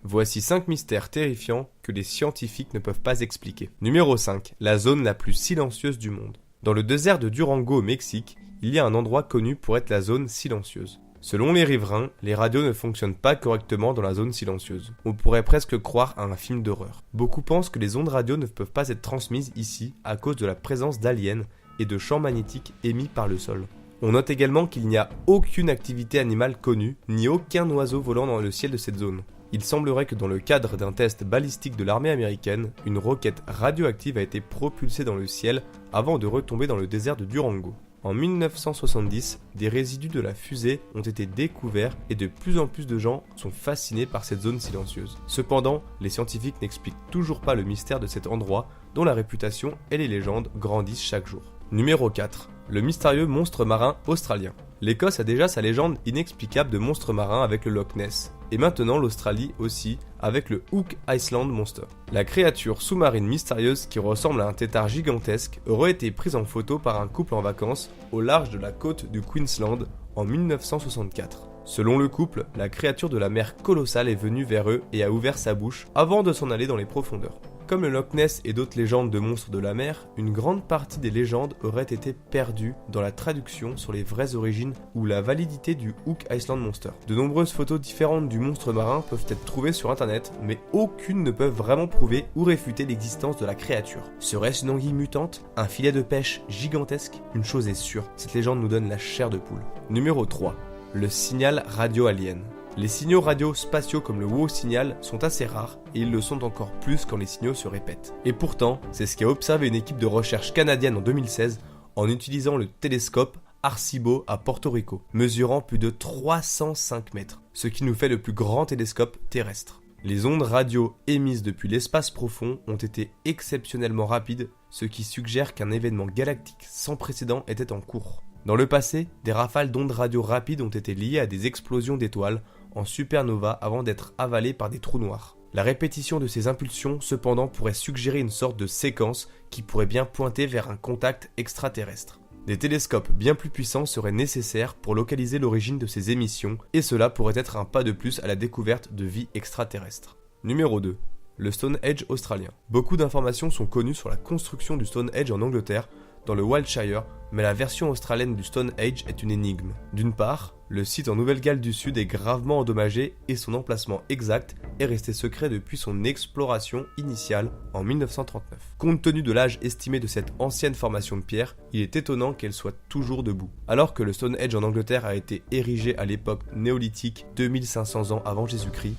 Voici 5 mystères terrifiants que les scientifiques ne peuvent pas expliquer. Numéro 5. La zone la plus silencieuse du monde. Dans le désert de Durango au Mexique, il y a un endroit connu pour être la zone silencieuse. Selon les riverains, les radios ne fonctionnent pas correctement dans la zone silencieuse. On pourrait presque croire à un film d'horreur. Beaucoup pensent que les ondes radio ne peuvent pas être transmises ici à cause de la présence d'aliens et de champs magnétiques émis par le sol. On note également qu'il n'y a aucune activité animale connue, ni aucun oiseau volant dans le ciel de cette zone. Il semblerait que dans le cadre d'un test balistique de l'armée américaine, une roquette radioactive a été propulsée dans le ciel avant de retomber dans le désert de Durango. En 1970, des résidus de la fusée ont été découverts et de plus en plus de gens sont fascinés par cette zone silencieuse. Cependant, les scientifiques n'expliquent toujours pas le mystère de cet endroit dont la réputation et les légendes grandissent chaque jour. Numéro 4. Le mystérieux monstre marin australien. L'Écosse a déjà sa légende inexplicable de monstre marin avec le Loch Ness, et maintenant l'Australie aussi avec le Hook Island Monster. La créature sous-marine mystérieuse qui ressemble à un tétard gigantesque aurait été prise en photo par un couple en vacances au large de la côte du Queensland en 1964. Selon le couple, la créature de la mer colossale est venue vers eux et a ouvert sa bouche avant de s'en aller dans les profondeurs. Comme le Loch Ness et d'autres légendes de monstres de la mer, une grande partie des légendes aurait été perdue dans la traduction sur les vraies origines ou la validité du Hook Island Monster. De nombreuses photos différentes du monstre marin peuvent être trouvées sur internet, mais aucune ne peut vraiment prouver ou réfuter l'existence de la créature. Serait-ce une anguille mutante? Un filet de pêche gigantesque? Une chose est sûre, cette légende nous donne la chair de poule. Numéro 3. Le signal radio-alien. Les signaux radio spatiaux comme le WOW signal sont assez rares et ils le sont encore plus quand les signaux se répètent. Et pourtant, c'est ce qu'a observé une équipe de recherche canadienne en 2016 en utilisant le télescope Arecibo à Porto Rico, mesurant plus de 305 mètres, ce qui nous fait le plus grand télescope terrestre. Les ondes radio émises depuis l'espace profond ont été exceptionnellement rapides, ce qui suggère qu'un événement galactique sans précédent était en cours. Dans le passé, des rafales d'ondes radio rapides ont été liées à des explosions d'étoiles en supernova avant d'être avalées par des trous noirs. La répétition de ces impulsions, cependant, pourrait suggérer une sorte de séquence qui pourrait bien pointer vers un contact extraterrestre. Des télescopes bien plus puissants seraient nécessaires pour localiser l'origine de ces émissions, et cela pourrait être un pas de plus à la découverte de vie extraterrestre. Numéro 2. Le Stonehenge australien. Beaucoup d'informations sont connues sur la construction du Stonehenge en Angleterre, dans le Wiltshire, mais la version australienne du Stonehenge est une énigme. D'une part, le site en Nouvelle-Galles du Sud est gravement endommagé et son emplacement exact est resté secret depuis son exploration initiale en 1939. Compte tenu de l'âge estimé de cette ancienne formation de pierre, il est étonnant qu'elle soit toujours debout. Alors que le Stonehenge en Angleterre a été érigé à l'époque néolithique 2500 ans avant Jésus-Christ,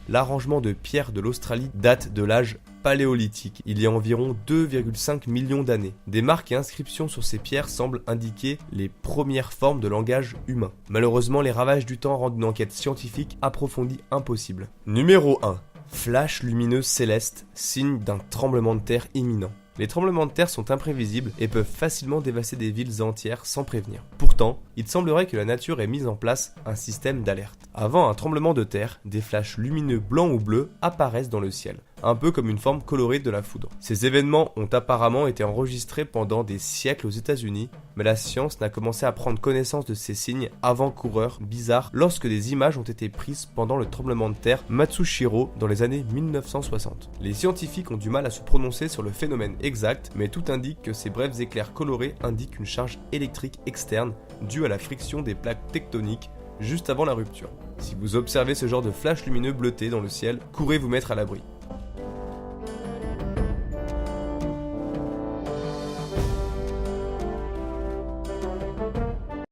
l'arrangement de pierres de l'Australie date de l'âge paléolithique, il y a environ 2,5 millions d'années. Des marques et inscriptions sur ces pierres semblent indiquer les premières formes de langage humain. Malheureusement, les ravages du temps rendent une enquête scientifique approfondie impossible. Numéro 1. Flash lumineux céleste, signe d'un tremblement de terre imminent. Les tremblements de terre sont imprévisibles et peuvent facilement dévaster des villes entières sans prévenir. Pourtant, il semblerait que la nature ait mis en place un système d'alerte. Avant un tremblement de terre, des flashs lumineux blancs ou bleus apparaissent dans le ciel, un peu comme une forme colorée de la foudre. Ces événements ont apparemment été enregistrés pendant des siècles aux États-Unis, mais la science n'a commencé à prendre connaissance de ces signes avant-coureurs bizarres lorsque des images ont été prises pendant le tremblement de terre Matsushiro dans les années 1960. Les scientifiques ont du mal à se prononcer sur le phénomène exact, mais tout indique que ces brefs éclairs colorés indiquent une charge électrique externe due à la friction des plaques tectoniques juste avant la rupture. Si vous observez ce genre de flash lumineux bleuté dans le ciel, courez vous mettre à l'abri.